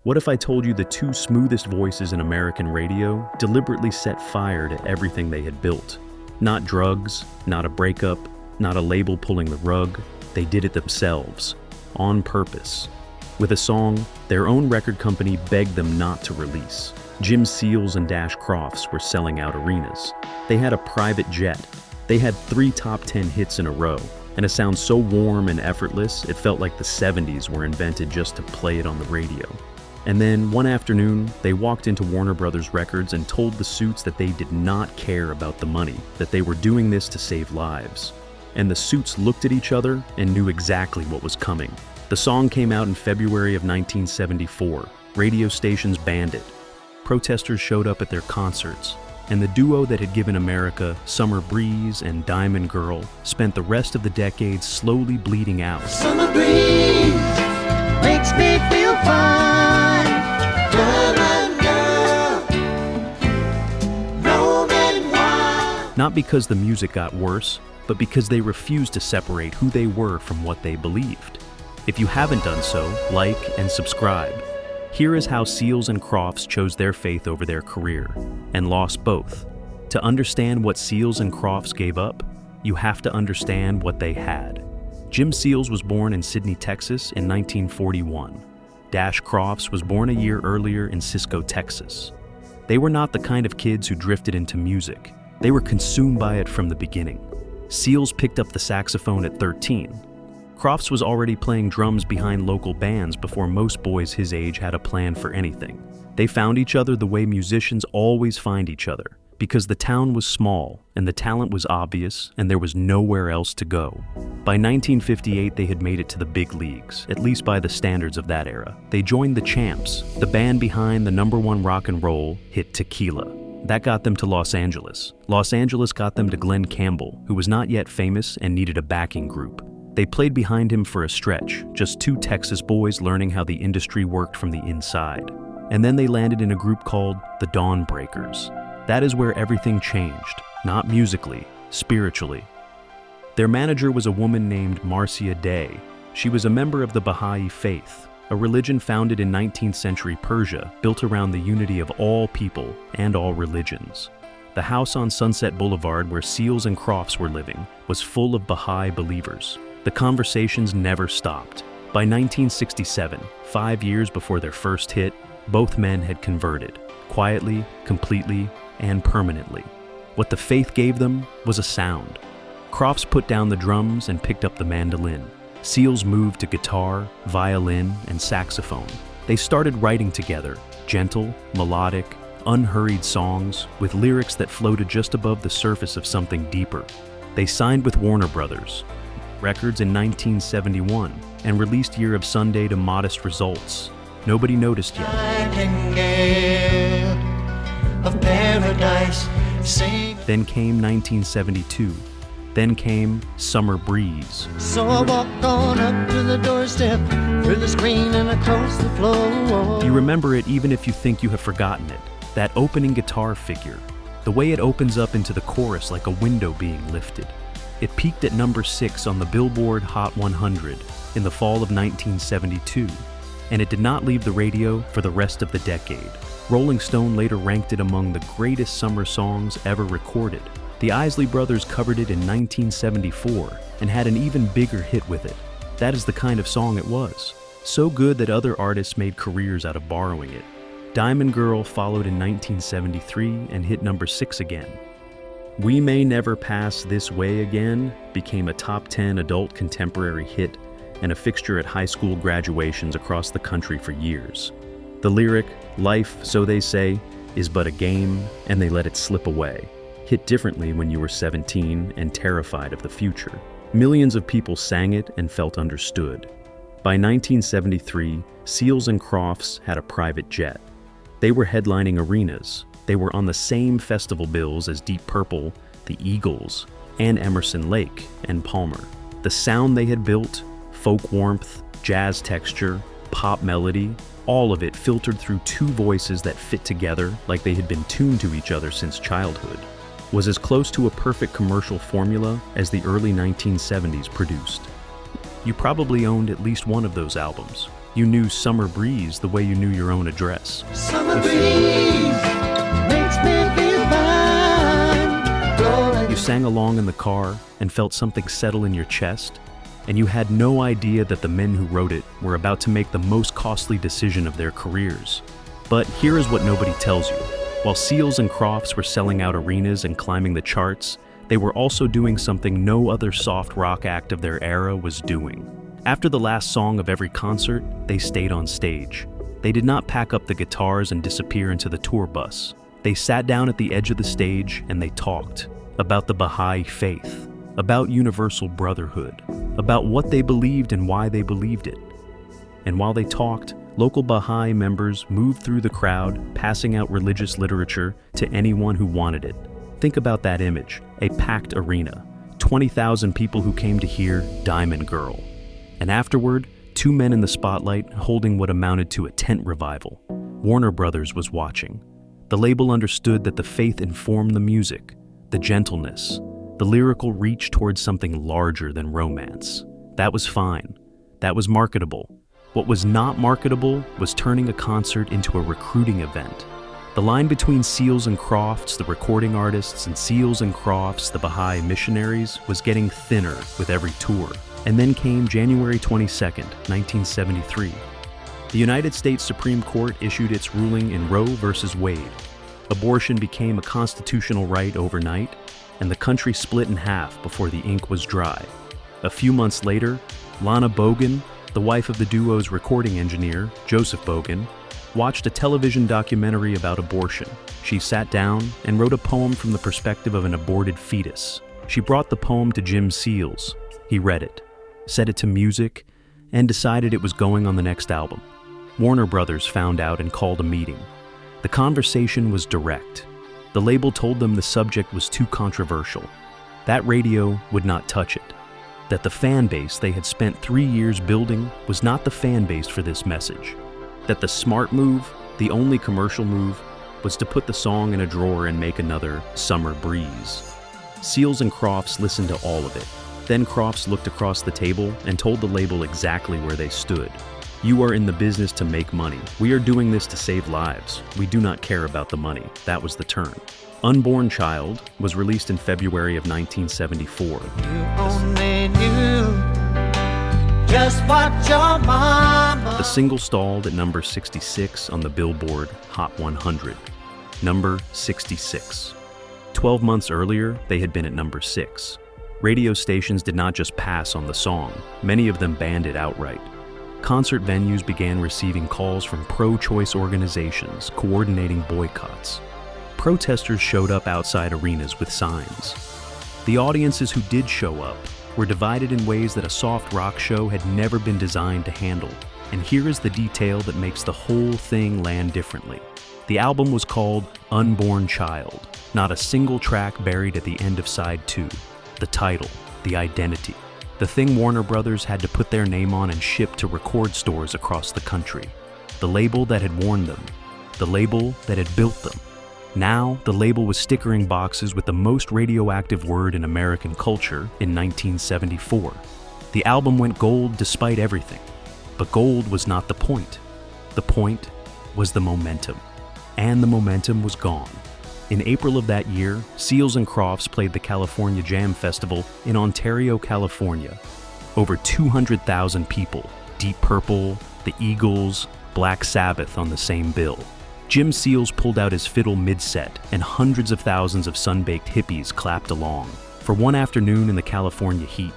What if I told you the two smoothest voices in American radio deliberately set fire to everything they had built? Not drugs, not a breakup, not a label pulling the rug. They did it themselves, on purpose. With a song their own record company begged them not to release. Jim Seals and Dash Crofts were selling out arenas. They had a private jet. They had 3 top 10 hits in a row, and a sound so warm and effortless it felt like the 70s were invented just to play it on the radio. And then, one afternoon, they walked into Warner Brothers Records and told the suits that they did not care about the money, that they were doing this to save lives. And the suits looked at each other and knew exactly what was coming. The song came out in February of 1974. Radio stations banned it. Protesters showed up at their concerts, and the duo that had given America Summer Breeze and Diamond Girl spent the rest of the decade slowly bleeding out. Summer breeze makes me feel fine. Diamond girl, roaming wild. Not because the music got worse, but because they refused to separate who they were from what they believed. If you haven't done so, like and subscribe. Here is how Seals and Crofts chose their faith over their career, and lost both. To understand what Seals and Crofts gave up, you have to understand what they had. Jim Seals was born in Sydney, Texas in 1941. Dash Crofts was born a year earlier in Cisco, Texas. They were not the kind of kids who drifted into music. They were consumed by it from the beginning. Seals picked up the saxophone at 13. Crofts was already playing drums behind local bands before most boys his age had a plan for anything. They found each other the way musicians always find each other, because the town was small and the talent was obvious and there was nowhere else to go. By 1958, they had made it to the big leagues, at least by the standards of that era. They joined the Champs, the band behind the #1 rock and roll hit Tequila. That got them to Los Angeles. Los Angeles got them to Glenn Campbell, who was not yet famous and needed a backing group. They played behind him for a stretch, just 2 Texas boys learning how the industry worked from the inside. And then they landed in a group called the Dawn Breakers. That is where everything changed, not musically, spiritually. Their manager was a woman named Marcia Day. She was a member of the Baha'i faith, a religion founded in 19th century Persia, built around the unity of all people and all religions. The house on Sunset Boulevard where Seals and Crofts were living was full of Baha'i believers. The conversations never stopped. By 1967, 5 years before their first hit, both men had converted, quietly, completely, and permanently. What the faith gave them was a sound. Crofts put down the drums and picked up the mandolin. Seals moved to guitar, violin, and saxophone. They started writing together, gentle, melodic, unhurried songs with lyrics that floated just above the surface of something deeper. They signed with Warner Brothers Records in 1971 and released Year of Sunday to modest results. Nobody noticed yet. Of paradise, Then came 1972. Then came Summer Breeze. So I walk on up to the doorstep, through the screen and across the floor. You remember it even if you think you have forgotten it. That opening guitar figure. The way it opens up into the chorus like a window being lifted. It peaked at number 6 on the Billboard Hot 100 in the fall of 1972, and it did not leave the radio for the rest of the decade. Rolling Stone later ranked it among the greatest summer songs ever recorded. The Isley Brothers covered it in 1974 and had an even bigger hit with it. That is the kind of song it was. So good that other artists made careers out of borrowing it. Diamond Girl followed in 1973 and hit number 6 again. We May Never Pass This Way Again became a top 10 adult contemporary hit and a fixture at high school graduations across the country for years. The lyric, "Life, so they say, is but a game, and they let it slip away," hit differently when you were 17 and terrified of the future. Millions of people sang it and felt understood. By 1973, Seals and Crofts had a private jet. They were headlining arenas. They were on the same festival bills as Deep Purple, the Eagles, and Emerson, Lake and Palmer. The sound they had built, folk warmth, jazz texture, pop melody, all of it filtered through 2 voices that fit together like they had been tuned to each other since childhood, was as close to a perfect commercial formula as the early 1970s produced. You probably owned at least one of those albums. You knew Summer Breeze the way you knew your own address. Summer breeze makes me feel fine. Blowing. You sang along in the car and felt something settle in your chest, and you had no idea that the men who wrote it were about to make the most costly decision of their careers. But here is what nobody tells you. While Seals and Crofts were selling out arenas and climbing the charts, they were also doing something no other soft rock act of their era was doing. After the last song of every concert, they stayed on stage. They did not pack up the guitars and disappear into the tour bus. They sat down at the edge of the stage and they talked about the Baha'i faith, about universal brotherhood, about what they believed and why they believed it. And while they talked, local Baha'i members moved through the crowd, passing out religious literature to anyone who wanted it. Think about that image, a packed arena, 20,000 people who came to hear Diamond Girl. And afterward, two men in the spotlight holding what amounted to a tent revival. Warner Brothers was watching. The label understood that the faith informed the music, the gentleness, the lyrical reach towards something larger than romance. That was fine. That was marketable. What was not marketable was turning a concert into a recruiting event. The line between Seals and Crofts, the recording artists, and Seals and Crofts, the Baha'i missionaries, was getting thinner with every tour. And then came January 22nd, 1973. The United States Supreme Court issued its ruling in Roe v. Wade. Abortion became a constitutional right overnight, and the country split in half before the ink was dry. A few months later, Lana Bogan, the wife of the duo's recording engineer, Joseph Bogan, watched a television documentary about abortion. She sat down and wrote a poem from the perspective of an aborted fetus. She brought the poem to Jim Seals. He read it, set it to music, and decided it was going on the next album. Warner Brothers found out and called a meeting. The conversation was direct. The label told them the subject was too controversial, that radio would not touch it, that the fan base they had spent 3 years building was not the fan base for this message, that the smart move, the only commercial move, was to put the song in a drawer and make another Summer Breeze. Seals and Crofts listened to all of it. Then Crofts looked across the table and told the label exactly where they stood. You are in the business to make money. We are doing this to save lives. We do not care about the money. That was the turn. Unborn Child was released in February of 1974. You only knew just what your mama. The single stalled at number 66 on the Billboard Hot 100. Number 66. 12 months earlier, they had been at number 6. Radio stations did not just pass on the song, many of them banned it outright. Concert venues began receiving calls from pro-choice organizations coordinating boycotts. Protesters showed up outside arenas with signs. The audiences who did show up were divided in ways that a soft rock show had never been designed to handle. And here is the detail that makes the whole thing land differently. The album was called Unborn Child, not a single track buried at the end of side 2. The title, the identity, the thing Warner Brothers had to put their name on and ship to record stores across the country. The label that had warned them, the label that had built them. Now, the label was stickering boxes with the most radioactive word in American culture in 1974. The album went gold despite everything. But gold was not the point. The point was the momentum. And the momentum was gone. In April of that year, Seals and Crofts played the California Jam Festival in Ontario, California. Over 200,000 people, Deep Purple, the Eagles, Black Sabbath on the same bill. Jim Seals pulled out his fiddle mid-set, and hundreds of thousands of sun-baked hippies clapped along. For one afternoon in the California heat,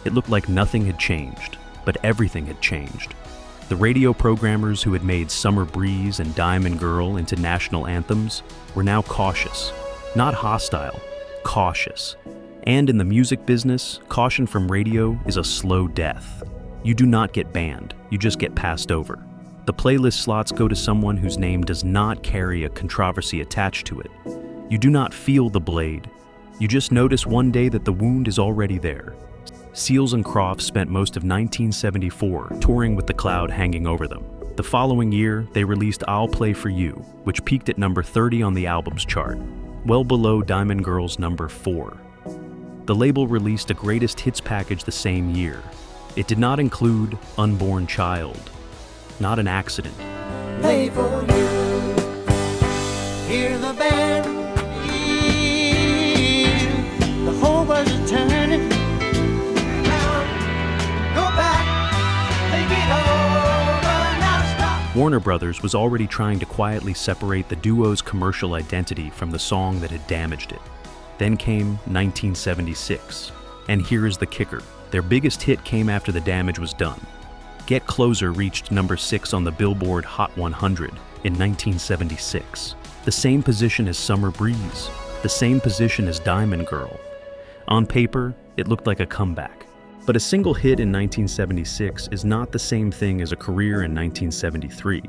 it looked like nothing had changed, but everything had changed. The radio programmers who had made Summer Breeze and Diamond Girl into national anthems were now cautious. Not hostile, cautious. And in the music business, caution from radio is a slow death. You do not get banned, you just get passed over. The playlist slots go to someone whose name does not carry a controversy attached to it. You do not feel the blade. You just notice one day that the wound is already there. Seals and Crofts spent most of 1974 touring with the cloud hanging over them. The following year, they released I'll Play For You, which peaked at number 30 on the albums chart, well below Diamond Girl's number 4. The label released a greatest hits package the same year. It did not include Unborn Child. not an accident. Play for you. Hear the band. The whole world's turning. Go back. Take it over. Now stop. Warner Brothers was already trying to quietly separate the duo's commercial identity from the song that had damaged it. Then came 1976. And here is the kicker. Their biggest hit came after the damage was done. Get Closer reached number 6 on the Billboard Hot 100 in 1976. The same position as Summer Breeze. The same position as Diamond Girl. On paper, it looked like a comeback. But a single hit in 1976 is not the same thing as a career in 1973.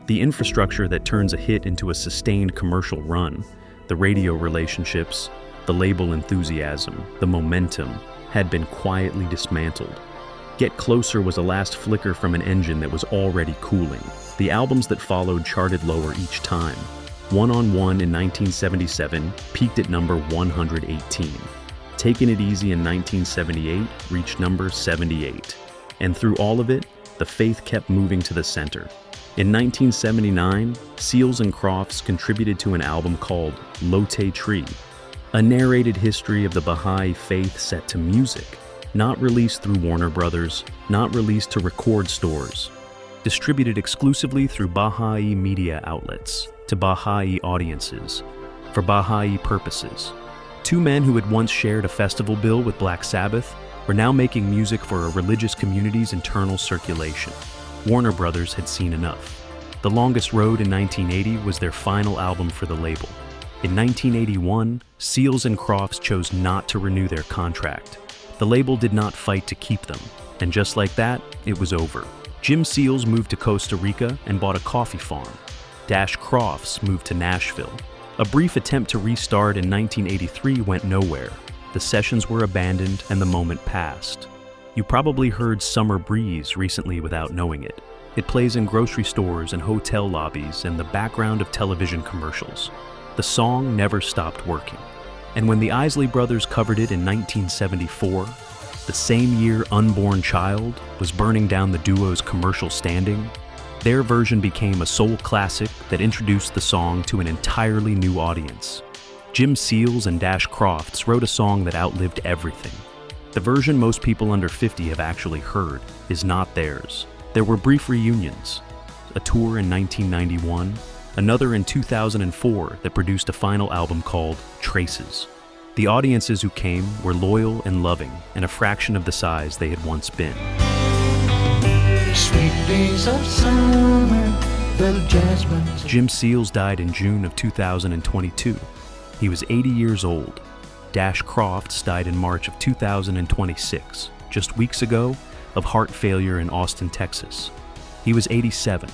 The infrastructure that turns a hit into a sustained commercial run, the radio relationships, the label enthusiasm, the momentum, had been quietly dismantled. Get Closer was a last flicker from an engine that was already cooling. The albums that followed charted lower each time. One on One in 1977 peaked at number 118. Taking It Easy in 1978 reached number 78. And through all of it, the faith kept moving to the center. In 1979, Seals and Crofts contributed to an album called Lotte Tree, a narrated history of the Baha'i faith set to music, not released through Warner Brothers, not released to record stores, distributed exclusively through Baha'i media outlets, to Baha'i audiences, for Baha'i purposes. Two men who had once shared a festival bill with Black Sabbath were now making music for a religious community's internal circulation. Warner Brothers had seen enough. The Longest Road in 1980 was their final album for the label. In 1981, Seals and Crofts chose not to renew their contract. The label did not fight to keep them, and just like that, it was over. Jim Seals moved to Costa Rica and bought a coffee farm. Dash Crofts moved to Nashville. A brief attempt to restart in 1983 went nowhere. The sessions were abandoned and the moment passed. You probably heard Summer Breeze recently without knowing it. It plays in grocery stores and hotel lobbies and the background of television commercials. The song never stopped working. And when the Isley Brothers covered it in 1974, the same year Unborn Child was burning down the duo's commercial standing, their version became a soul classic that introduced the song to an entirely new audience. Jim Seals and Dash Crofts wrote a song that outlived everything. The version most people under 50 have actually heard is not theirs. There were brief reunions, a tour in 1991, another in 2004 that produced a final album called Traces. The audiences who came were loyal and loving, and a fraction of the size they had once been. Sweet days of summer, the jasmine. Jim Seals died in June of 2022. He was 80 years old. Dash Crofts died in March of 2026, just weeks ago, of heart failure in Austin, Texas. He was 87.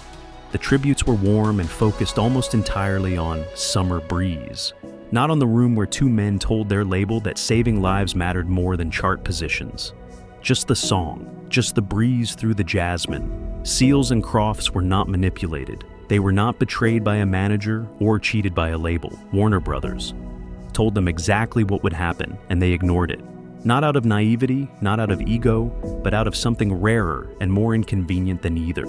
The tributes were warm and focused almost entirely on Summer Breeze, not on the room where two men told their label that saving lives mattered more than chart positions. Just the song, just the breeze through the jasmine. Seals and Crofts were not manipulated. They were not betrayed by a manager or cheated by a label. Warner Brothers told them exactly what would happen, and they ignored it. Not out of naivety, not out of ego, but out of something rarer and more inconvenient than either.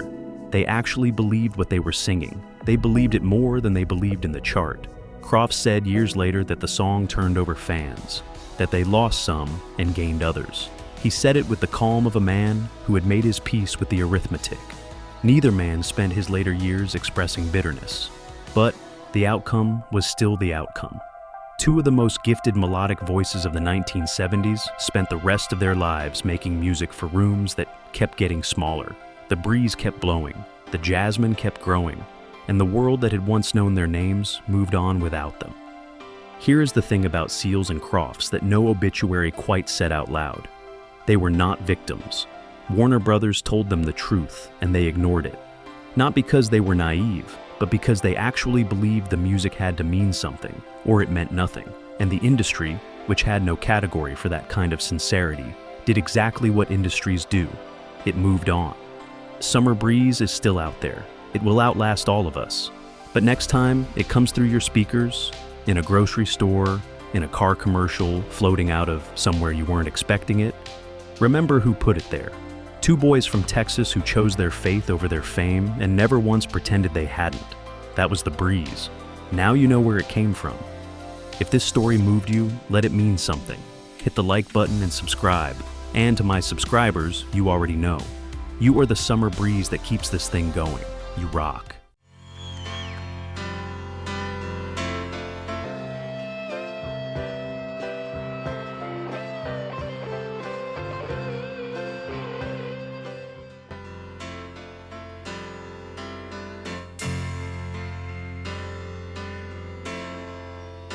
They actually believed what they were singing. They believed it more than they believed in the chart. Crofts said years later that the song turned over fans, that they lost some and gained others. He said it with the calm of a man who had made his peace with the arithmetic. Neither man spent his later years expressing bitterness, but the outcome was still the outcome. Two of the most gifted melodic voices of the 1970s spent the rest of their lives making music for rooms that kept getting smaller. The breeze kept blowing, the jasmine kept growing, and the world that had once known their names moved on without them. Here is the thing about Seals and Crofts that no obituary quite said out loud. They were not victims. Warner Brothers told them the truth, and they ignored it. Not because they were naive, but because they actually believed the music had to mean something, or it meant nothing. And the industry, which had no category for that kind of sincerity, did exactly what industries do. It moved on. Summer Breeze is still out there. It will outlast all of us. But next time it comes through your speakers, in a grocery store, in a car commercial, floating out of somewhere you weren't expecting it, remember who put it there. Two boys from Texas who chose their faith over their fame and never once pretended they hadn't. That was the breeze. Now you know where it came from. If this story moved you, let it mean something. Hit the like button and subscribe. And to my subscribers, you already know. You are the summer breeze that keeps this thing going. You rock.